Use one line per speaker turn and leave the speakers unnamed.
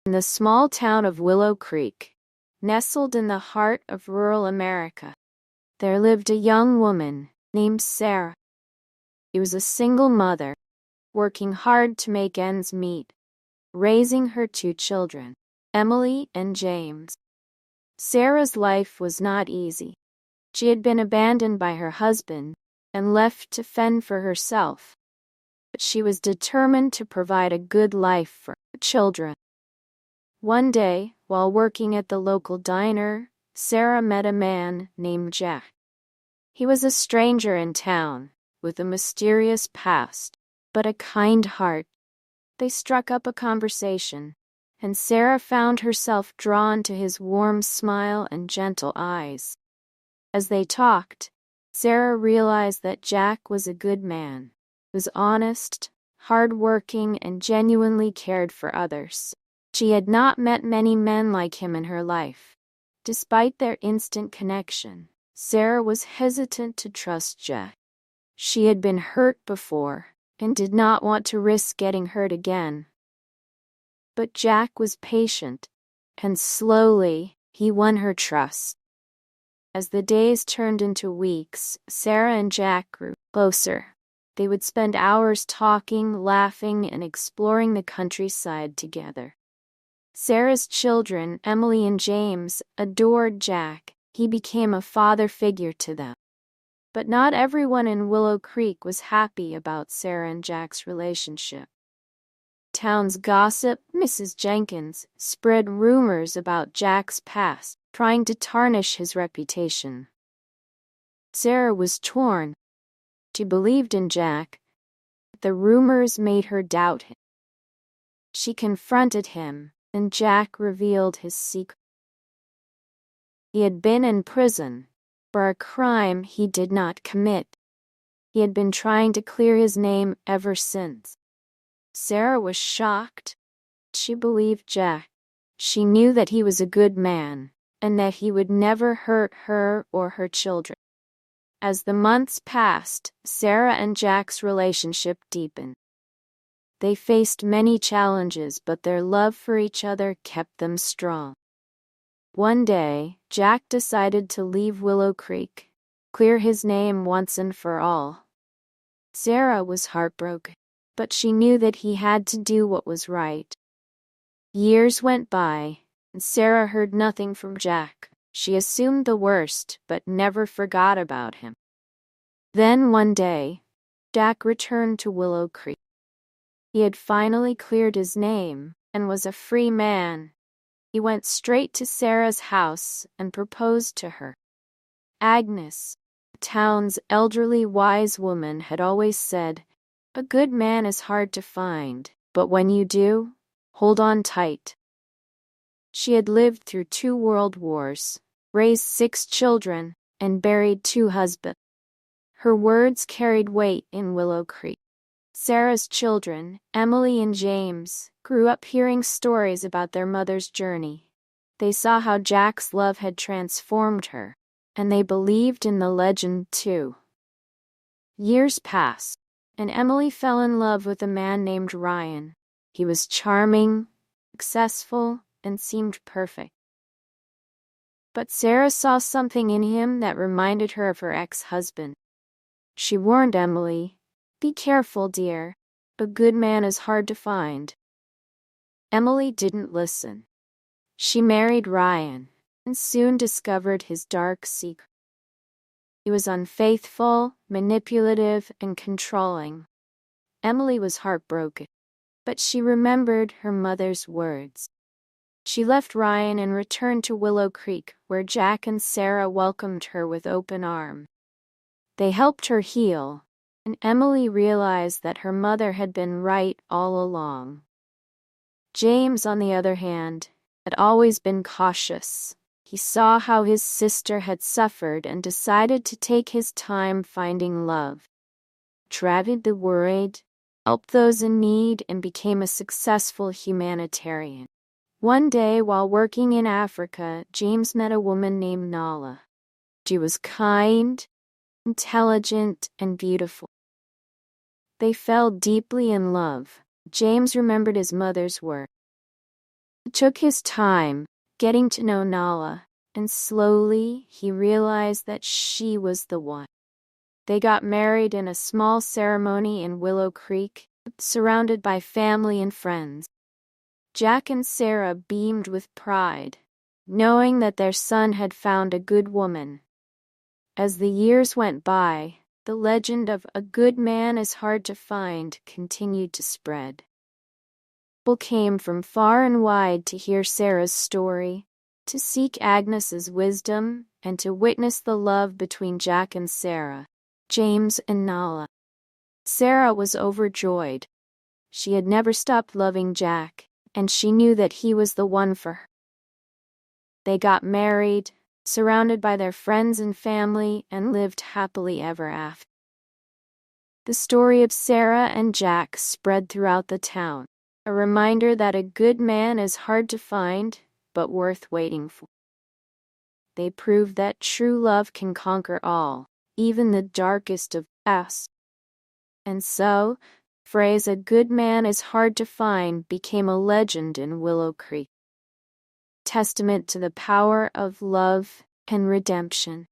In the small town of Willow Creek, nestled in the heart of rural America, there lived a young woman named Sarah. She was a single mother, working hard to make ends meet, raising her two children, Emily and James. Sarah's life was not easy. She had been abandoned by her husband and left to fend for herself, but she was determined to provide a good life for her children. One day, while working at the local diner, Sarah met a man named Jack. He was a stranger in town, with a mysterious past, but a kind heart. They struck up a conversation, and Sarah found herself drawn to his warm smile and gentle eyes. As they talked, Sarah realized that Jack was a good man, was honest, hard-working, and genuinely cared for others. She had not met many men like him in her life. Despite their instant connection, Sarah was hesitant to trust Jack. She had been hurt before and did not want to risk getting hurt again. But Jack was patient, and slowly he won her trust. As the days turned into weeks, Sarah and Jack grew closer. They would spend hours talking, laughing, and exploring the countryside together. Sarah's children, Emily and James, adored Jack. He became a father figure to them. But not everyone in Willow Creek was happy about Sarah and Jack's relationship. Town's gossip, Mrs. Jenkins, spread rumors about Jack's past, trying to tarnish his reputation. Sarah was torn. She believed in Jack, but the rumors made her doubt him. She confronted him, and Jack revealed his secret. He had been in prison for a crime he did not commit. He had been trying to clear his name ever since. Sarah was shocked. She believed Jack. She knew that he was a good man, and that he would never hurt her or her children. As the months passed, Sarah and Jack's relationship deepened. They faced many challenges, but their love for each other kept them strong. One day, Jack decided to leave Willow Creek, clear his name once and for all. Sarah was heartbroken, but she knew that he had to do what was right. Years went by, and Sarah heard nothing from Jack. She assumed the worst, but never forgot about him. Then one day, Jack returned to Willow Creek. He had finally cleared his name and was a free man. He went straight to Sarah's house and proposed to her. Agnes, the town's elderly wise woman, had always said, "A good man is hard to find, but when you do, hold on tight." She had lived through 2 world wars, raised 6 children, and buried 2 husbands. Her words carried weight in Willow Creek. Sarah's children, Emily and James, grew up hearing stories about their mother's journey. They saw how Jack's love had transformed her, and they believed in the legend too. Years passed, and Emily fell in love with a man named Ryan. He was charming, successful, and seemed perfect. But Sarah saw something in him that reminded her of her ex-husband. She warned Emily, "Be careful, dear. A good man is hard to find." Emily didn't listen. She married Ryan and soon discovered his dark secret. He was unfaithful, manipulative, and controlling. Emily was heartbroken, but she remembered her mother's words. She left Ryan and returned to Willow Creek, where Jack and Sarah welcomed her with open arms. They helped her heal, and Emily realized that her mother had been right all along. James, on the other hand, had always been cautious. He saw how his sister had suffered and decided to take his time finding love. Traveled the world, helped those in need, and became a successful humanitarian. One day, while working in Africa, James met a woman named Nala. She was kind, intelligent, and beautiful. They fell deeply in love. James remembered his mother's words. He took his time getting to know Nala, and slowly he realized that she was the one. They got married in a small ceremony in Willow Creek, surrounded by family and friends. Jack and Sarah beamed with pride, knowing that their son had found a good woman. As the years went by, the legend of a good man is hard to find continued to spread. People came from far and wide to hear Sarah's story, to seek Agnes's wisdom, and to witness the love between Jack and Sarah, James and Nala. Sarah was overjoyed. She had never stopped loving Jack, and she knew that he was the one for her. They got married, surrounded by their friends and family, and lived happily ever after. The story of Sarah and Jack spread throughout the town, a reminder that a good man is hard to find, but worth waiting for. They proved that true love can conquer all, even the darkest of pasts. And so, the phrase "a good man is hard to find" became a legend in Willow Creek, testament to the power of love and redemption.